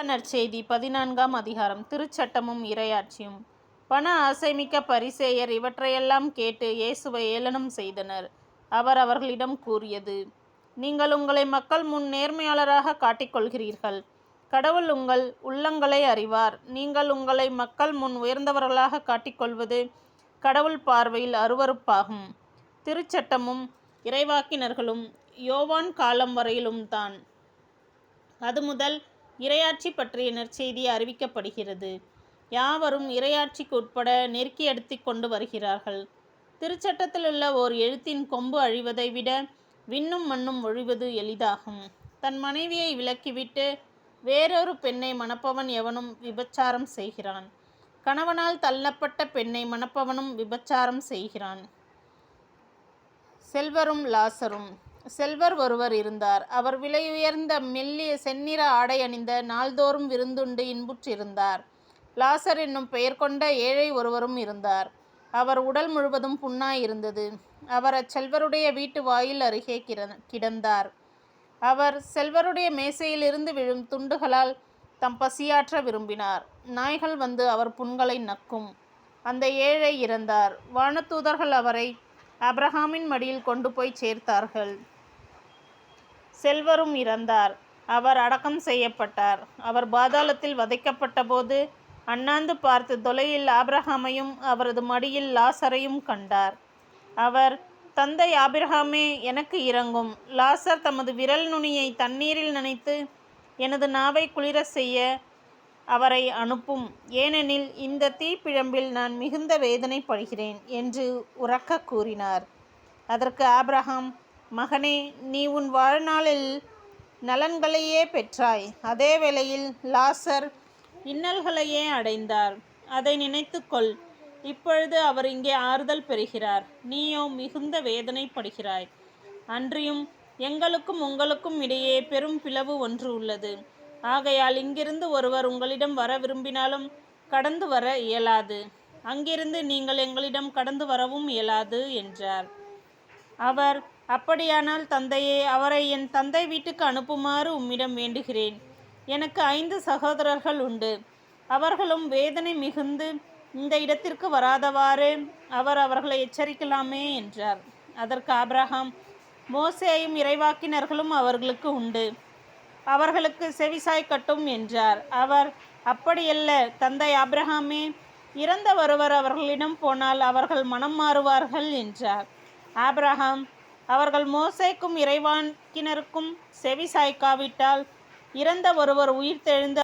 நற்செய்தி 14ஆம் அதிகாரம். திருச்சட்டமும் இறையாட்சியும். பண ஆசைமிக்க பரிசேயர் இவற்றையெல்லாம் கேட்டு இயேசுவை ஏளனம் செய்தனர். அவர் அவர்களிடம் கூறியது: நீங்கள் உங்களை மக்கள் முன் நேர்மையாளராக காட்டிக்கொள்கிறீர்கள். கடவுள் உங்கள் உள்ளங்களை அறிவார். நீங்கள் உங்களை மக்கள் முன் உயர்ந்தவர்களாக காட்டிக்கொள்வது கடவுள் பார்வையில் அருவருப்பாகும். திருச்சட்டமும் இறைவாக்கினர்களும் யோவான் காலம் வரையிலும் தான். அது முதல் இறையாட்சி பற்றிய நற்செய்தி அறிவிக்கப்படுகிறது. யாவரும் இறையாட்சிக்கு உட்பட நெருக்கி எடுத்து கொண்டு வருகிறார்கள். திருச்சட்டத்திலுள்ள ஓர் எழுத்தின் கொம்பு அழிவதை விட விண்ணும் மண்ணும் ஒழிவது எளிதாகும். தன் மனைவியை விலக்கிவிட்டு வேறொரு பெண்ணை மணப்பவன் எவனும் விபச்சாரம் செய்கிறான். கணவனால் தள்ளப்பட்ட பெண்ணை மணப்பவனும் விபச்சாரம் செய்கிறான். செல்வரும் லாசரும். செல்வர் ஒருவர் இருந்தார். அவர் விலையுயர்ந்த மெல்லிய செந்நிற ஆடை அணிந்த நாள்தோறும் விருந்துண்டு இன்புற்றிருந்தார். லாசர் என்னும் பெயர் கொண்ட ஏழை ஒருவரும் இருந்தார். அவர் உடல் முழுவதும் புண்ணாயிருந்தது. அவர் அச்செல்வருடைய வீட்டு வாயில் அருகே கிடந்தார். அவர் செல்வருடைய மேசையிலிருந்து விழும் துண்டுகளால் தம் பசியாற்ற விரும்பினார். நாய்கள் வந்து அவர் புண்களை நக்கும். அந்த ஏழை இறந்தார். வானதூதர்கள் அவரை ஆபிரகாமின் மடியில் கொண்டு போய் சேர்த்தார்கள். செல்வரும் இறந்தார். அவர் அடக்கம் செய்யப்பட்டார். அவர் பாதாளத்தில் வதைக்கப்பட்ட போது அண்ணாந்து பார்த்து தொலையில் ஆபிரகாமையும் அவரது மடியில் லாசரையும் கண்டார். அவர், தந்தை ஆபிரகாமே, எனக்கு இரங்கும். லாசர் தமது விரல் நுனியை தண்ணீரில் நனைத்து எனது நாவை குளிர செய்ய அவரை அனுப்பும். ஏனெனில் இந்த தீப்பிழம்பில் நான் மிகுந்த வேதனைப்படுகிறேன் என்று உரக்க கூறினார். அதற்கு ஆபிரகாம், மகனே, நீ உன் வாழ்நாளில் நலன்களையே பெற்றாய். அதே வேளையில் லாசர் இன்னல்களையே அடைந்தார். அதை நினைத்துக்கொள். இப்பொழுது அவர் இங்கே ஆறுதல் பெறுகிறார். நீயோ மிகுந்த வேதனைப்படுகிறாய். அன்றியும் எங்களுக்கும் உங்களுக்கும் இடையே பெரும் பிளவு ஒன்று உள்ளது. ஆகையால் இங்கிருந்து ஒருவர் உங்களிடம் வர விரும்பினாலும் கடந்து வர இயலாது. அங்கிருந்து நீங்கள் எங்களிடம் கடந்து வரவும் இயலாது என்றார். அவர், அப்படியானால் தந்தையே, அவரை என் தந்தை வீட்டுக்கு அனுப்புமாறு உம்மிடம் வேண்டுகிறேன். எனக்கு 5 சகோதரர்கள் உண்டு. அவர்களும் வேதனை மிகுந்து இந்த இடத்திற்கு வராதவாறு அவர் அவர்களை எச்சரிக்கலாமே என்றார். அதற்கு ஆபிரகாம், மோசேயும் இறைவாக்கினர்களும் அவர்களுக்கு உண்டு. அவர்களுக்கு செவிசாய்க்கட்டும் என்றார். அவர், அப்படியல்ல தந்தை ஆபிரகாமே, இறந்த ஒருவர் அவர்களிடம் போனால் அவர்கள் மனம் மாறுவார்கள் என்றார். ஆபிரகாம், அவர்கள் மோசேக்கும் இறைவாக்கினருக்கும் செவி சாய்க்காவிட்டால் இறந்த ஒருவர் உயிர்த்தெழுந்து